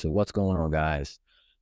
So what's going on, guys?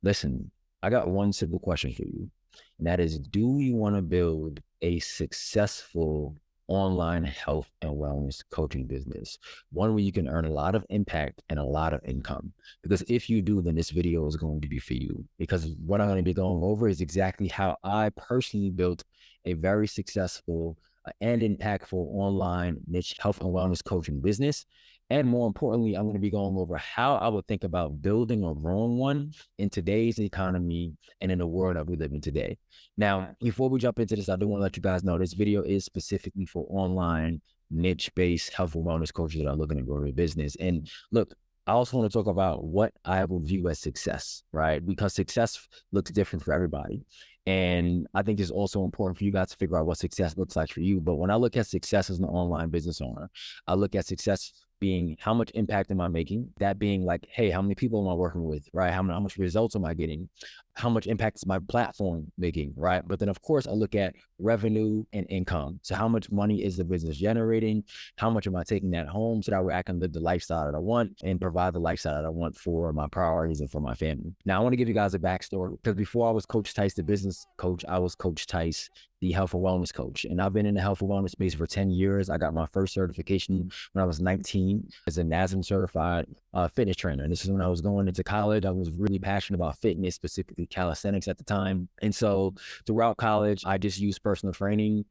Listen, I got one simple question for you, and that is, do you want to build a successful online health and wellness coaching business, one where you can earn a lot of impact and a lot of income? Because if you do, then this video is going to be for you, because what I'm going to be going over is exactly how I personally built a very successful and impactful online niche health and wellness coaching business. And more importantly, I'm going to be going over how I would think about building or growing one in today's economy and in the world that we live in today. Now, before we jump into this, I do want to let you guys know this video is specifically for online niche-based health and wellness coaches that are looking to grow their business. And look, I also want to talk about what I will view as success, right? Because success looks different for everybody. And I think it's also important for you guys to figure out what success looks like for you. But when I look at success as an online business owner, I look at success being how much impact am I making? That being like, hey, how many people am I working with, right? How much results am I getting? How much impact is my platform making, right? But then, of course, I look at revenue and income. So how much money is the business generating? How much am I taking that home so that way I can live the lifestyle that I want and provide the lifestyle that I want for my priorities and for my family? Now, I want to give you guys a backstory, because before I was Coach Tice, the business coach, I was Coach Tice, the health and wellness coach. And I've been in the health and wellness space for 10 years. I got my first certification when I was 19 as a NASM certified fitness trainer. And this is when I was going into college. I was really passionate about fitness, specifically calisthenics at the time. And so throughout college, I just used personal training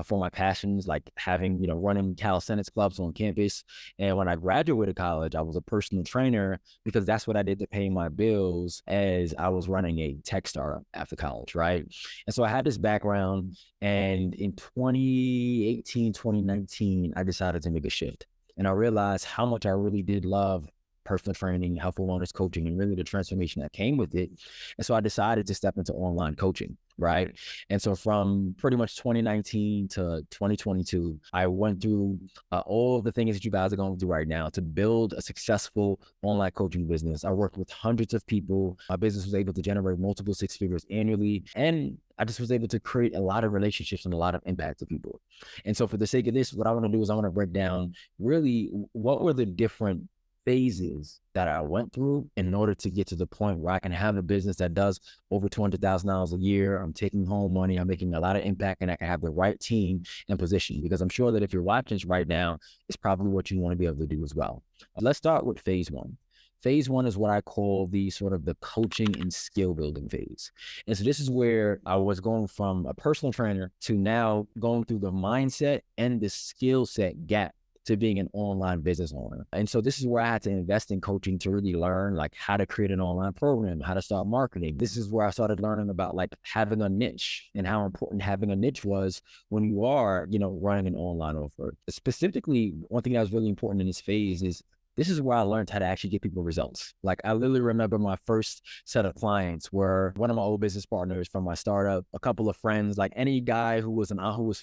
for my passions, like having, running calisthenics clubs on campus. And when I graduated college, I was a personal trainer because that's what I did to pay my bills as I was running a tech startup after college, right? And so I had this background, and in 2018, 2019, I decided to make a shift. And I realized how much I really did love personal training, health and wellness coaching, and really the transformation that came with it. And so I decided to step into online coaching, right? And so from pretty much 2019 to 2022, I went through all of the things that you guys are going through right now to build a successful online coaching business. I worked with hundreds of people. My business was able to generate multiple six figures annually. And I just was able to create a lot of relationships and a lot of impact to people. And so for the sake of this, what I want to do is I want to break down really what were the different phases that I went through in order to get to the point where I can have a business that does over $200,000 a year. I'm taking home money. I'm making a lot of impact, and I can have the right team and position, because I'm sure that if you're watching this right now, it's probably what you want to be able to do as well. Let's start with phase one. Phase one is what I call the sort of the coaching and skill building phase. And so this is where I was going from a personal trainer to now going through the mindset and the skill set gap to being an online business owner. And so this is where I had to invest in coaching to really learn like how to create an online program, how to start marketing. This is where I started learning about like having a niche and how important having a niche was when you are, running an online offer. Specifically, one thing that was really important in this phase is this is where I learned how to actually get people results. Like I literally remember my first set of clients were one of my old business partners from my startup, a couple of friends, like any guy who was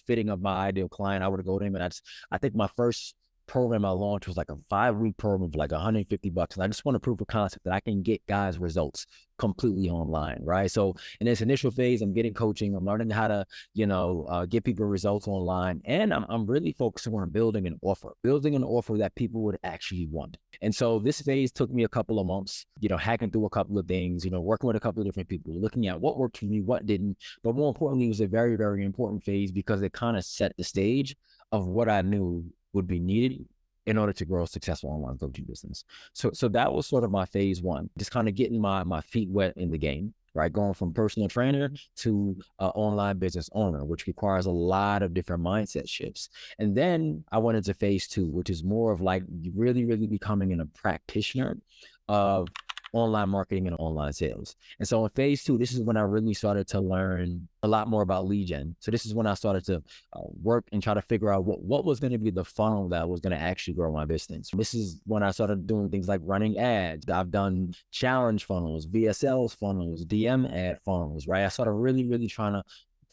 fitting of my ideal client, I would go to him. And I think my first program I launched was like a 5-week program for like $150. And I just want to prove a concept that I can get guys results completely online, right? So in this initial phase, I'm getting coaching. I'm learning how to, get people results online. And I'm really focusing on building an offer that people would actually want. And so this phase took me a couple of months, hacking through a couple of things, working with a couple of different people, looking at what worked for me, what didn't. But more importantly, it was a very, very important phase because it kind of set the stage of what I knew would be needed in order to grow a successful online coaching business. So that was sort of my phase one, just kind of getting my feet wet in the game, right? Going from personal trainer to online business owner, which requires a lot of different mindset shifts. And then I went into phase two, which is more of like really, really becoming a practitioner of online marketing and online sales. And so in phase two, this is when I really started to learn a lot more about lead gen. So this is when I started to work and try to figure out what was going to be the funnel that was going to actually grow my business. This is when I started doing things like running ads. I've done challenge funnels, VSLs funnels, DM ad funnels, right? I started really, really trying to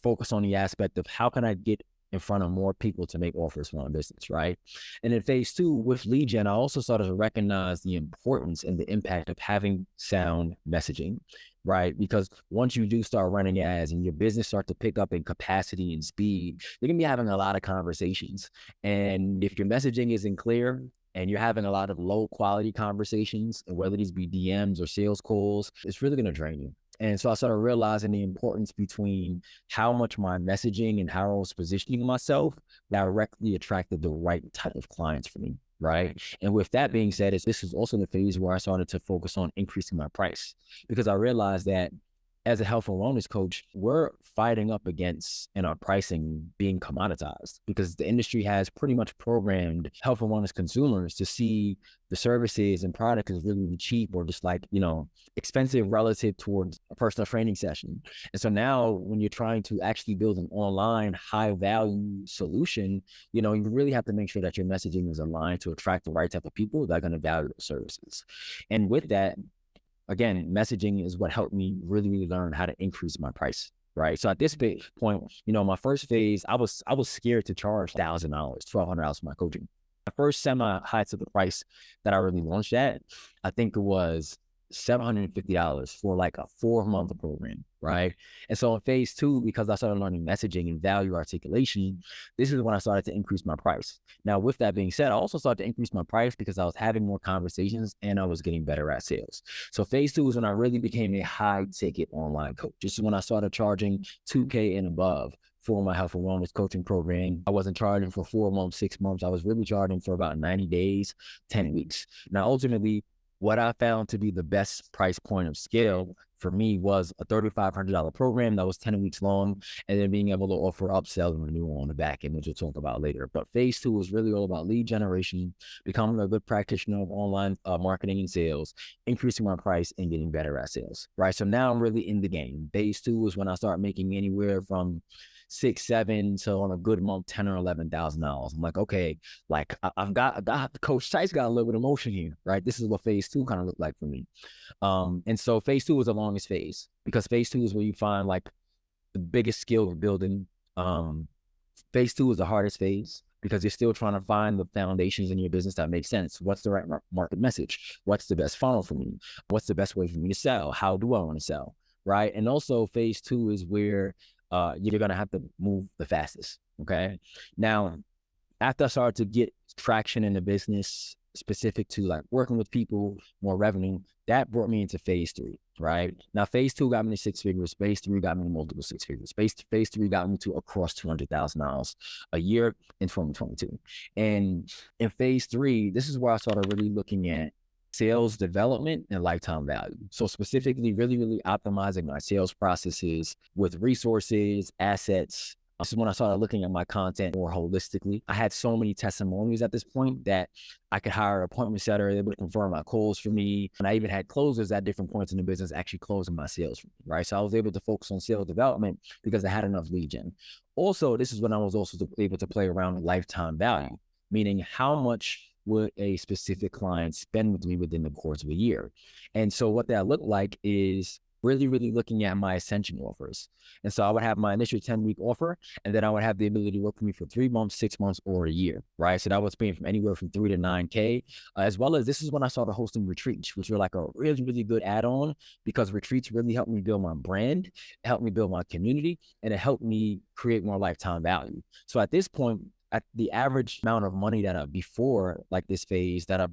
focus on the aspect of how can I get in front of more people to make offers for my business, right? And in phase two with lead gen, I also started to recognize the importance and the impact of having sound messaging, right? Because once you do start running ads and your business start to pick up in capacity and speed, you're gonna be having a lot of conversations. And if your messaging isn't clear and you're having a lot of low quality conversations, and whether these be DMs or sales calls, it's really going to drain you. And so I started realizing the importance between how much my messaging and how I was positioning myself directly attracted the right type of clients for me. Right. And with that being said, this is also the phase where I started to focus on increasing my price, because I realized that as a health and wellness coach, we're fighting up against in our pricing being commoditized, because the industry has pretty much programmed health and wellness consumers to see the services and products as really cheap, or just like, expensive relative towards a personal training session. And so now when you're trying to actually build an online high value solution, you really have to make sure that your messaging is aligned to attract the right type of people that are going to value the services. And with that, again, messaging is what helped me really, really learn how to increase my price. Right. So at this point, my first phase, I was scared to charge $1,000, $1,200 for my coaching. The first semi-high to the price that I really launched at, I think it was $750 for like a 4-month program. Right. And so in phase 2, because I started learning messaging and value articulation, this is when I started to increase my price. Now, with that being said, I also started to increase my price because I was having more conversations and I was getting better at sales. So phase 2 is when I really became a high ticket online coach. This is when I started charging $2K and above for my health and wellness coaching program. I wasn't charging for 4 months, 6 months. I was really charging for about 90 days, 10 weeks. Now, ultimately, what I found to be the best price point of scale for me was a $3,500 program that was 10 weeks long, and then being able to offer upsell and renewal on the back end, which we'll talk about later. But phase 2 was really all about lead generation, becoming a good practitioner of online marketing and sales, increasing my price, and getting better at sales. Right. So now I'm really in the game. Phase 2 is when I start making anywhere from 6, 7 to, on a good month, $10,000 or $11,000. I'm like, okay, like I've got Coach Tice got a little bit of motion here, right? This is what phase 2 kind of looked like for me. And so phase 2 was the longest phase, because phase 2 is where you find like the biggest skill of building. Phase 2 is the hardest phase, because you're still trying to find the foundations in your business that make sense. What's the right market message? What's the best funnel for me? What's the best way for me to sell? How do I want to sell? Right. And also phase 2 is where you're going to have to move the fastest. Okay. Now, after I started to get traction in the business specific to like working with people, more revenue, that brought me into phase 3. Right. Now, phase 2 got me to 6 figures. Phase 3 got me to multiple 6 figures. Phase 3 got me to across $200,000 a year in 2022. And in phase 3, this is where I started really looking at sales development and lifetime value. So specifically, really, really optimizing my sales processes with resources, assets. This is when I started looking at my content more holistically. I had so many testimonials at this point that I could hire an appointment setter, able to confirm my calls for me. And I even had closers at different points in the business actually closing my sales for me, right? So I was able to focus on sales development because I had enough lead gen. Also, this is when I was also able to play around with lifetime value, meaning how much would a specific client spend with me within the course of a year. And so what that looked like is really, really looking at my ascension offers. And so I would have my initial 10-week offer, and then I would have the ability to work with me for 3 months, 6 months, or a year, right? So that was paying from anywhere from 3 to 9K, as well as this is when I started hosting retreats, which were like a really, really good add-on, because retreats really helped me build my brand, helped me build my community, and it helped me create more lifetime value. So at this point, at the average amount of money that before like this phase that I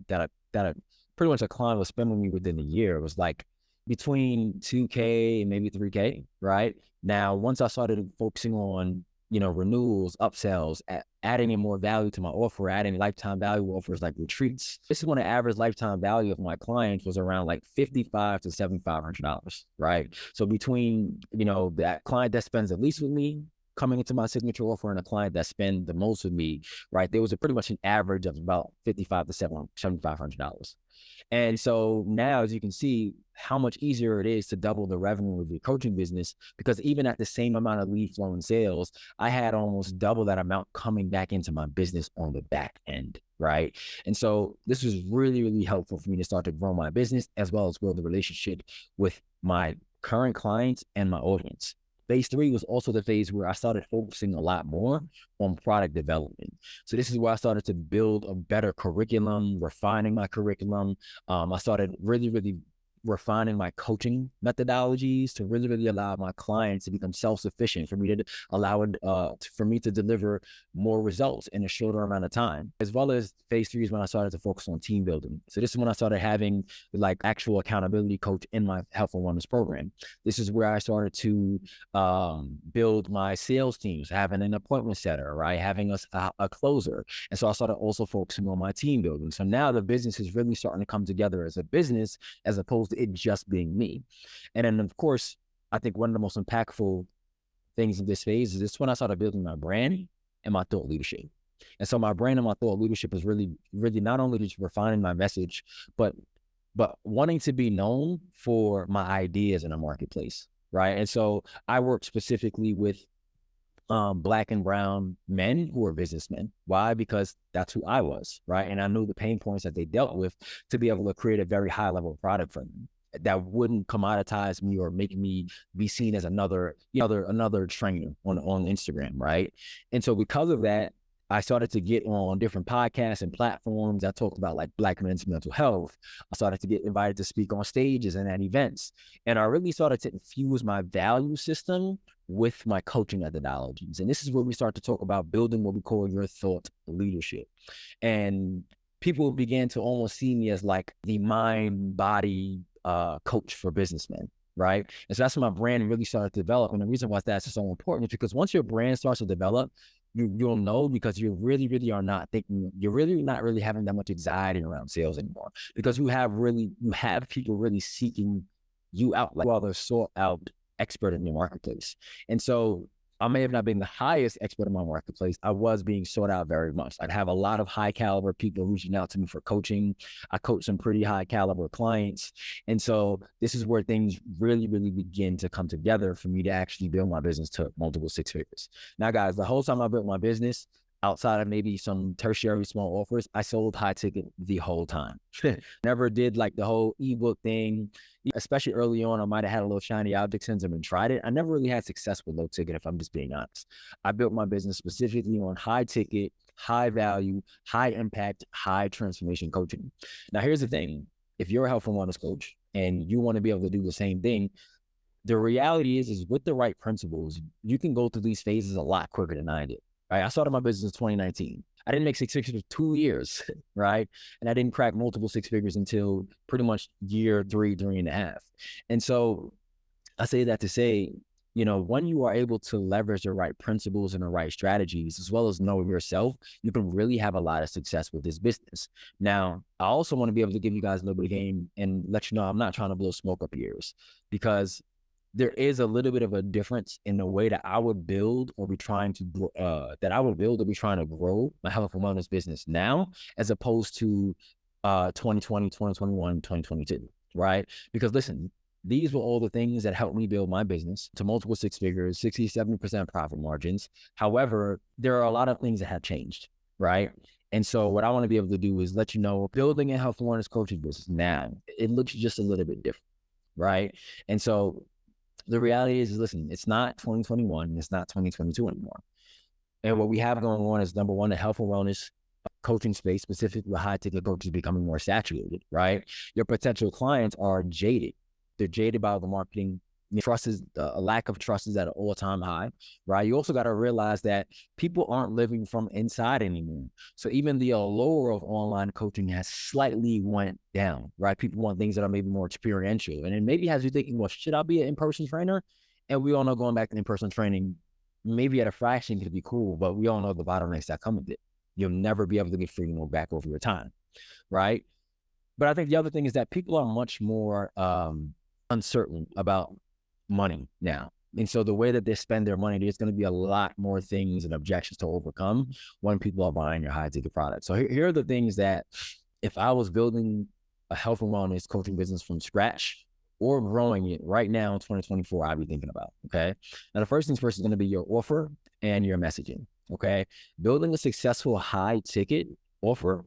pretty much a client was spending me within a year was like between 2K and maybe 3K, right? Now, once I started focusing on, renewals, upsells, adding in more value to my offer, adding lifetime value offers like retreats, this is when the average lifetime value of my clients was around like $5,500 to $7,500, right? So between, that client that spends the least with me coming into my signature offer and a client that spend the most with me, right? There was pretty much an average of about $5,500 to $7,500. And so now, as you can see, how much easier it is to double the revenue of your coaching business, because even at the same amount of lead flow and sales, I had almost double that amount coming back into my business on the back end, right? And so this was really, really helpful for me to start to grow my business as well as grow the relationship with my current clients and my audience. Phase 3 was also the phase where I started focusing a lot more on product development. So this is where I started to build a better curriculum, refining my curriculum. I started really, really refining my coaching methodologies to really, really allow my clients to become self-sufficient, for me to allow it, for me to deliver more results in a shorter amount of time. As well as phase 3 is when I started to focus on team building. So this is when I started having like actual accountability coach in my health and wellness program. This is where I started to build my sales teams, having an appointment setter, right? Having a closer. And so I started also focusing on my team building. So now the business is really starting to come together as a business, as opposed to it just being me. And then of course, I think one of the most impactful things in this phase is this when I started building my brand and my thought leadership. And so my brand and my thought leadership is really, really not only just refining my message, but wanting to be known for my ideas in a marketplace, right? And so I work specifically with Black and brown men who are businessmen. Why? Because that's who I was, right? And I knew the pain points that they dealt with to be able to create a very high level product for them that wouldn't commoditize me or make me be seen as another trainer on Instagram, right? And so because of that, I started to get on different podcasts and platforms that talked about like Black men's mental health. I started to get invited to speak on stages and at events. And I really started to infuse my value system with my coaching methodologies. And this is where we start to talk about building what we call your thought leadership. And people began to almost see me as like the mind body coach for businessmen, right? And so that's when my brand really started to develop. And the reason why that's so important is because once your brand starts to develop, you'll know, because you really, really are not thinking, you're really not really having that much anxiety around sales anymore, because you have people really seeking you out, like, well, they're sought out expert in your marketplace. And so I may have not been the highest expert in my marketplace. I was being sought out very much. I'd have a lot of high caliber people reaching out to me for coaching. I coach some pretty high caliber clients. And so this is where things really, really begin to come together for me to actually build my business to multiple six figures. Now, guys, the whole time I built my business, outside of maybe some tertiary small offers, I sold high ticket the whole time. Never did like the whole ebook thing. Especially early on, I might have had a little shiny object syndrome and tried it. I never really had success with low ticket, if I'm just being honest. I built my business specifically on high ticket, high value, high impact, high transformation coaching. Now, here's the thing. If you're a health and wellness coach and you want to be able to do the same thing, the reality is with the right principles, you can go through these phases a lot quicker than I did. Right? I started my business in 2019. I didn't make six figures for 2 years, right? And I didn't crack multiple six figures until pretty much year 3.5. And so I say that to say, when you are able to leverage the right principles and the right strategies, as well as know yourself, you can really have a lot of success with this business. Now, I also want to be able to give you guys a little bit of game and let you know I'm not trying to blow smoke up your ears, because there is a little bit of a difference in the way that I would build or be trying to grow my health and wellness business now, as opposed to 2020, 2021, 2022, right? Because listen, these were all the things that helped me build my business to multiple six figures, 60, 70% profit margins. However, there are a lot of things that have changed, right? And so what I want to be able to do is let you know, building a health and wellness coaching business now, it looks just a little bit different, right? And so the reality is, listen, it's not 2021, it's not 2022 anymore. And what we have going on is, number one, the health and wellness coaching space, specifically with high ticket coaches, becoming more saturated, right? Your potential clients are jaded. They're jaded by the marketing. Trust is a lack of trust is at an all-time high, right? You also got to realize that people aren't living from inside anymore. So even the allure of online coaching has slightly went down, right? People want things that are maybe more experiential. And it maybe has you thinking, well, should I be an in-person trainer? And we all know going back to in-person training, maybe at a fraction could be cool, but we all know the bottlenecks that come with it. You'll never be able to get freedom or back over your time, right? But I think the other thing is that people are much more uncertain about money now. And so the way that they spend their money, there's going to be a lot more things and objections to overcome when people are buying your high ticket product. So here are the things that, if I was building a health and wellness coaching business from scratch or growing it right now in 2024, I'd be thinking about, okay? Now, the first things first is going to be your offer and your messaging, okay? Building a successful high ticket offer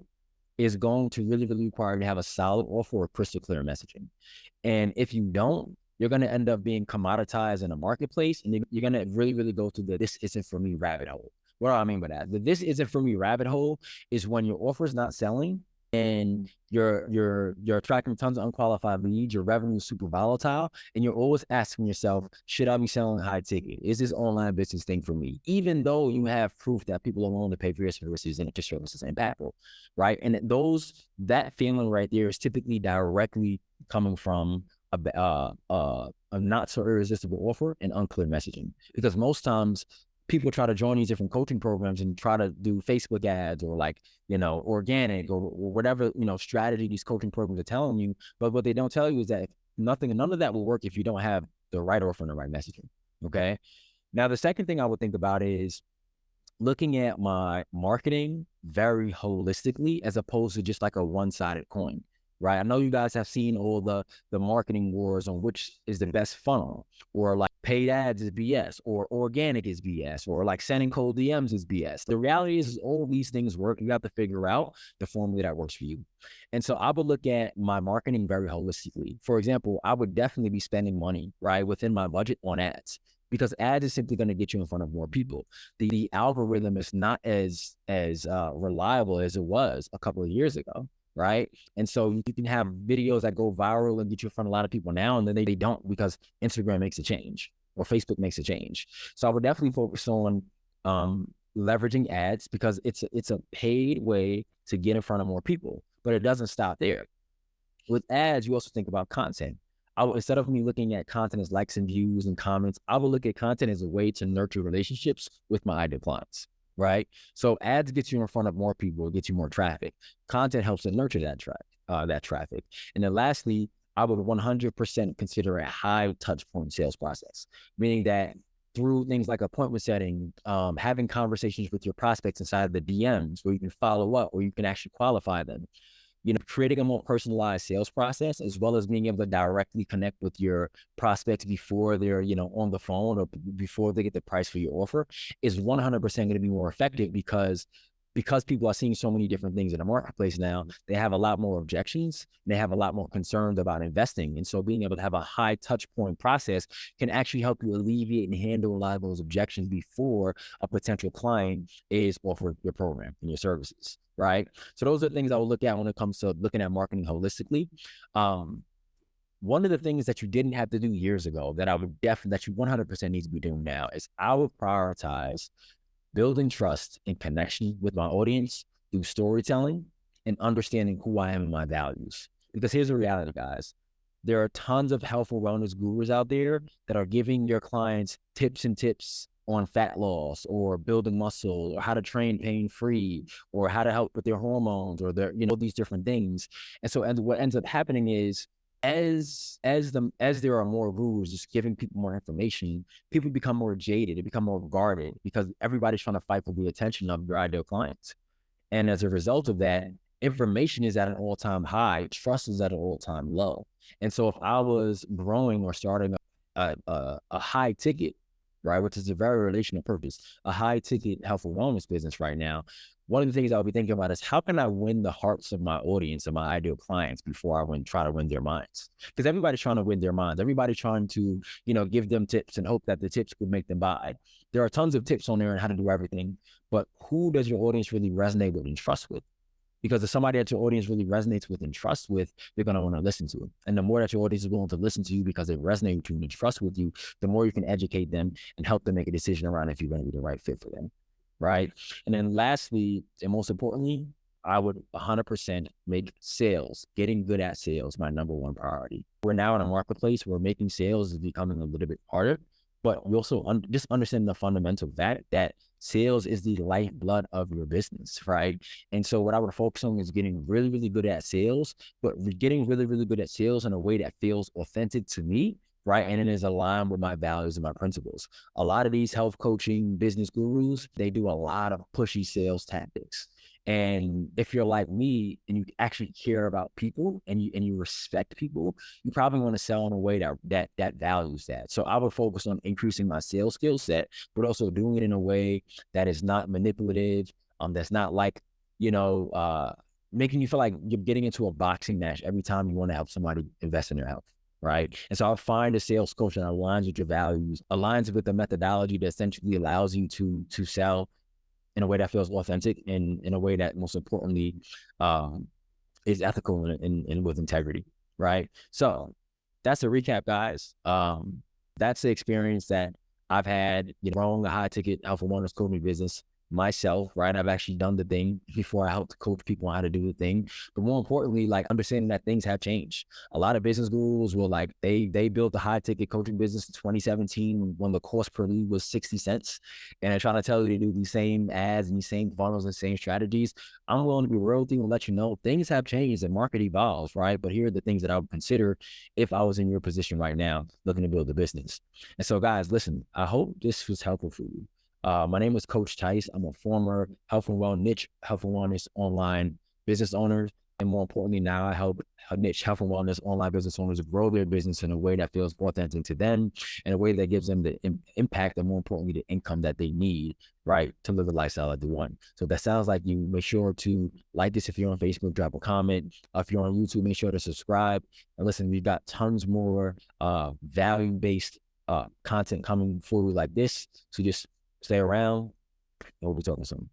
is going to really, really require you to have a solid offer or crystal clear messaging. And if you don't, you're going to end up being commoditized in a marketplace, and you're going to really, really go through the "this isn't for me" rabbit hole. What do I mean by that? The "this isn't for me" rabbit hole is when your offer is not selling and you're attracting tons of unqualified leads, your revenue is super volatile, and you're always asking yourself, should I be selling high ticket? Is this online business thing for me? Even though you have proof that people are willing to pay for your services and your services is impactful, right? And that feeling right there is typically directly coming from a not so irresistible offer and unclear messaging. Because most times people try to join these different coaching programs and try to do Facebook ads or like, organic or whatever, strategy these coaching programs are telling you. But what they don't tell you is that none of that will work if you don't have the right offer and the right messaging. Okay. Now, the second thing I would think about is looking at my marketing very holistically as opposed to just like a one-sided coin, right? I know you guys have seen all the marketing wars on which is the best funnel, or like paid ads is BS, or organic is BS, or like sending cold DMs is BS. The reality is all these things work. You have to figure out the formula that works for you. And so I would look at my marketing very holistically. For example, I would definitely be spending money, right, within my budget on ads, because ads is simply going to get you in front of more people. The algorithm is not as reliable as it was a couple of years ago, right? And so you can have videos that go viral and get you in front of a lot of people now, and then they don't, because Instagram makes a change or Facebook makes a change. So I would definitely focus on leveraging ads, because it's a paid way to get in front of more people, but it doesn't stop there. With ads, you also think about content. Instead of me looking at content as likes and views and comments, I will look at content as a way to nurture relationships with my ideal clients, right? So ads get you in front of more people, get you more traffic. Content helps to nurture that traffic. And then lastly, I would 100% consider a high touch point sales process, meaning that through things like appointment setting, having conversations with your prospects inside of the DMs where you can follow up, or you can actually qualify them, creating a more personalized sales process, as well as being able to directly connect with your prospects before they're, on the phone or before they get the price for your offer, is 100% going to be more effective, because people are seeing so many different things in the marketplace now. They have a lot more objections. They have a lot more concerns about investing. And so being able to have a high touch point process can actually help you alleviate and handle a lot of those objections before a potential client is offered your program and your services, right? So those are things I would look at when it comes to looking at marketing holistically. One of the things that you didn't have to do years ago that that you 100% need to be doing now is I would prioritize building trust and connection with my audience through storytelling and understanding who I am and my values. Because here's the reality, guys. There are tons of health and wellness gurus out there that are giving your clients tips on fat loss or building muscle or how to train pain-free or how to help with their hormones or these different things. And so what ends up happening is, as there are more gurus just giving people more information, people become more jaded, they become more guarded, because everybody's trying to fight for the attention of your ideal clients. And as a result of that, information is at an all-time high, trust is at an all-time low. And so if I was growing or starting a high ticket, right, which is a very relational purpose, a high ticket health and wellness business right now, one of the things I'll be thinking about is, how can I win the hearts of my audience and my ideal clients before I try to win their minds? Because everybody's trying to win their minds. Everybody's trying to, give them tips and hope that the tips could make them buy. There are tons of tips on there on how to do everything, but who does your audience really resonate with and trust with? Because if somebody that your audience really resonates with and trusts with, they're going to want to listen to it. And the more that your audience is willing to listen to you because they resonate with you and trust with you, the more you can educate them and help them make a decision around if you're going to be the right fit for them. Right. And then lastly, and most importantly, I would 100% make sales, getting good at sales, my number one priority. We're now in a marketplace where making sales is becoming a little bit harder, but we also just understand the fundamental fact that sales is the lifeblood of your business, right? And so what I would focus on is getting really, really good at sales, but getting really, really good at sales in a way that feels authentic to me, right? And it is aligned with my values and my principles. A lot of these health coaching business gurus, they do a lot of pushy sales tactics. And if you're like me and you actually care about people and you respect people, you probably want to sell in a way that values that. So I would focus on increasing my sales skill set, but also doing it in a way that is not manipulative. That's not like, making you feel like you're getting into a boxing match every time you want to help somebody invest in their health. Right. And so I'll find a sales coach that aligns with your values, aligns with the methodology that essentially allows you to sell in a way that feels authentic and in a way that, most importantly, is ethical and with integrity, right? So that's a recap, guys. That's the experience that I've had, growing a high ticket health and wellness coaching business myself, right? I've actually done the thing before I helped coach people on how to do the thing. But more importantly, like understanding that things have changed. A lot of business gurus will like, they built a high ticket coaching business in 2017 when the cost per lead was 60 cents. And they're trying to tell you to do these same ads and these same funnels and same strategies. I'm willing to be real with you and let you know things have changed and market evolves, right? But here are the things that I would consider if I was in your position right now looking to build a business. And so, guys, listen, I hope this was helpful for you. My name is Coach Tice. I'm a former health and wellness online business owner. And more importantly, now I help niche health and wellness online business owners grow their business in a way that feels authentic to them, in a way that gives them the impact and more importantly, the income that they need, right, to live the lifestyle that they want. So if that sounds like you, make sure to like this. If you're on Facebook, drop a comment. If you're on YouTube, make sure to subscribe. And listen, we've got tons more value-based content coming forward like this. So just stay around and we'll be talking soon.